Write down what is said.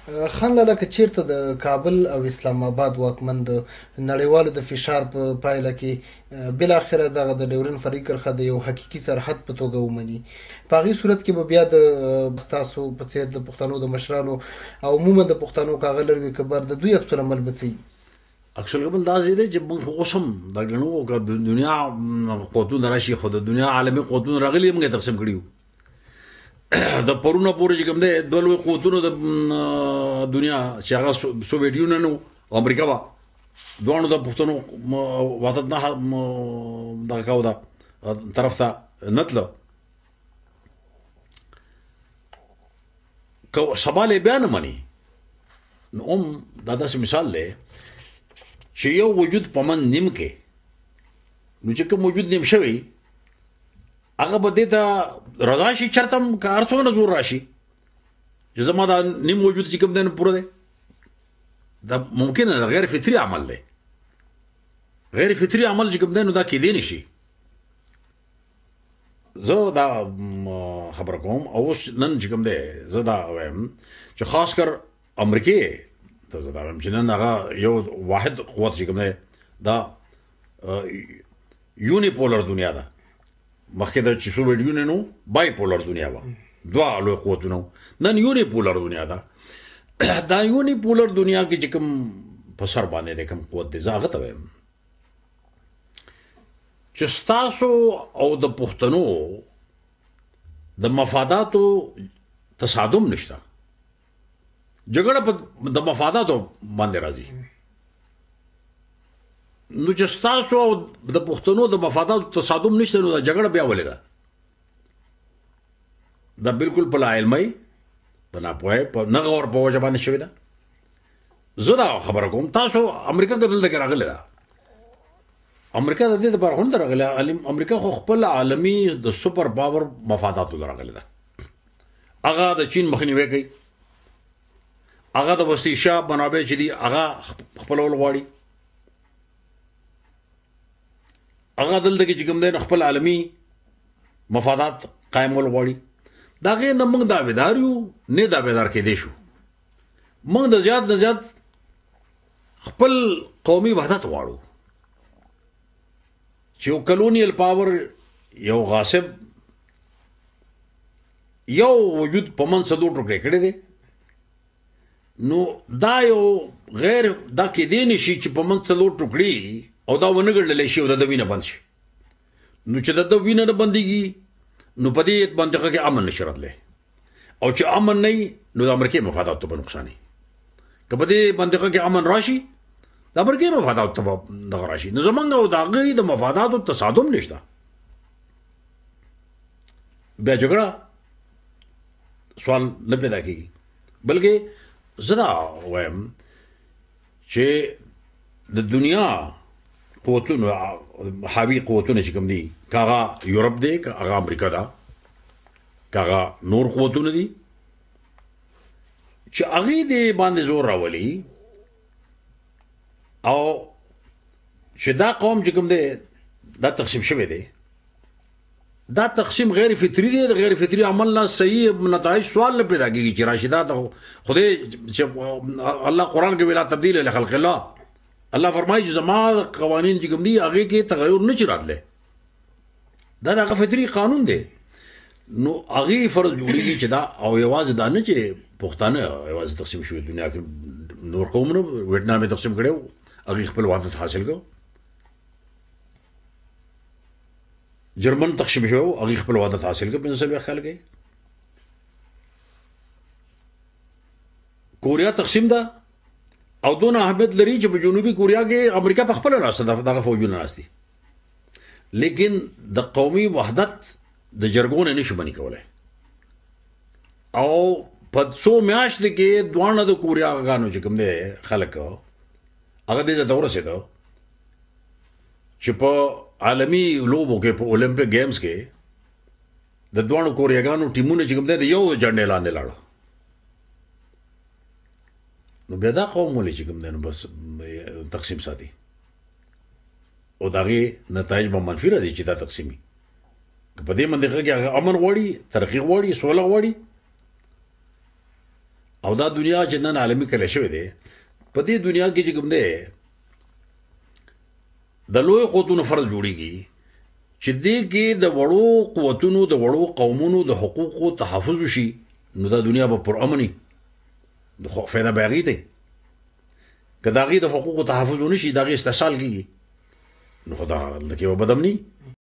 خان لالا که چیرته د کابل او اسلام آباد واکمن د نړیوالو د فشار په پایله کې بل اخره دغه د ډیورن فري کرښه د یو حقيقي سرحد په توګه ومني په هغې صورت کې به بیا د ستاسو په څیر د پښتنو د مشرانو او عموما د پښتنو کاغه لروي کبر د دوی عکس العمل به څه عکس العمل دا ځای دی چې موږ اوس هم دا ګڼو که د دنیا قوتونه راشي خو د دنیا عالمي قوتونه راغلي موږ یې تقسیم کړي وو د پرونه پورې چې کوم دی دوه لوی قوتونو د دنیا چې هغه سوویت یونین او امریکا وه دواړو د پښتنو وحدت نه دغه کاوه ده طرف ته نه تله که سوال یې بیا نه مني نو هم دا داسې مثال دی چې یو وجود په من نیم کې نو چې کوم وجود نیم شوی هغه به دې ته رضا شي چېرته هم که هر څومره زور راشي چې زما دا نیم وجود چې کوم دی نو پوره دی دا ممکنه ده غیر فطري عمل دی غیر فطري عمل چې کوم دی نو دا کیدی نه شي زه دا خبره کوم او اوس نن چې کوم دی زه دا وایم چې خاص کر امریکې ته زه دا وایم چې نن هغه یو واحد قوت چې کوم دی دا یونیپولر دنیا ده مخکې د چې سوویت یونین و بای پولر دنیا وه دوه لوی قوتونه نن یونیپولر دنیا ده دا یونیپولر دنیا کې چې کوم په سر باندې دی کوم قوت دی زه هغه ته وایم چې ستاسو او د پښتنو د مفاداتو تصادم نشته جګړه په د مفاداتو باندې راځي نو چې ستاسو او د پښتنو د مفاداتو تصادم نشته نو دا جګړه بیا ولې ده دا بالکل په لا علمۍ په ناپوهۍ په نه غور په وجه باندې شوې ده زه دا خبره کوم تاسو امریکا کې دلته کې راغلې ده امریکا د دې لپاره خو نه راغلې امریکا خو خپل عالمي د سوپر پاور مفاداتو ته راغلې ده هغه د چین مخنیوی کوي هغه د وسطي شاه منابع چې دي هغه خپلول غواړي هغه دلته کې چې کوم دی خپل عالمي مفادات قایمول غواړي د هغې نه موږ دعویدار یو نه دعویدار کېدی شو موږ د زیات نه زیات خپل قومي وحدت غواړو چې یو کلونیل پاور یو غاصب یو وجود په منځ دوه ټوکرې کړی دی نو دا یو غیر دا کېدی نه شي چې په منځ څلور ټوکرې او دا ونه ګڼلی شي او د ده وینه بند شي نو چې د ده وینه نه بندېږي نو په دې منطقه کې امن نشي راتلی او چې امن نه وي نو د امریکې مفاداتو ته به نقصان وي که په دې منطقه کې امن راشي د امریکې مفاداتو ته به دغه راشي نو زموږ او د هغې د مفاداتو تصادم نشته بیا جګړه سوال نه پیدا کېږي بلکې زه دا وایم چې د دنیا قوتونه حاوي قوتونه چې کوم دي که هغه یورپ دی که هغه امریکا ده که هغه نور قوتونه دي چې هغې دې باندې زور راولي او چې دا قوم چې کوم دی دا تقسیم شوی دی دا تقسیم غیر فطري دی د غیر فطري عمل نه صحیح نتایج سوال نه پیدا کېږي چې راشي دا خدای چې الله قرآن کې ویلا تبدیل لخلق الله الله فرمایي چې زما قوانین چې کوم دي هغې کې تغیر نه شي راتلی دا د هغه فطري قانون دی نو هغې فرض جوړېږي چې دا او یوازې دا نه چې پښتانه یوازې تقسیم شوي دنیا کې نور قومونه ویتنام یې تقسیم کړی و هغې خپل وحدت حاصل کړو جرمن تقسیم شوی و هغې خپل وحدت حاصل کړو 45 کال کې کوریا تقسیم ده او دونه اهمیت لري چې په جنوبي کوریا کې امریکا په خپله ناسته دغه فوجونه ناست دي لیکن د قومي وحدت د جرګو نه نشي بني کولی او په څو میاشتې کې دواړه د کوریاګانو چې کوم دی خلک هغه دې ځای ته ورسېده چې په عالمي لوبو کې په اولمپک گیمز کې د دواړو کوریاګانو ټیمونه چې کوم دی د یو جنډې لاندې لاړه نو بیا دا قوم ولې چې کوم دی نو بس تقسیم ساتي او د هغې نتایج به منفي راځي چې دا تقسیمي که په دې منطقه کې هغه امن غواړي ترقي غواړي سوله غواړي او دا دنیا چې نن عالمي کله شوی دی په دې دنیا کې چې کوم دی د لوی قوتونو فرض جوړیږي چې دې کې د وړو قوتونو د وړو قومونو د حقوقو تحفظ وشي نو دا دنیا به پرامني د خو فایده به هغې ته که د هغې د حقوقو تحفظ ونه شي د هغې استحصال کېږي نو خو دا هلته کې به بد امني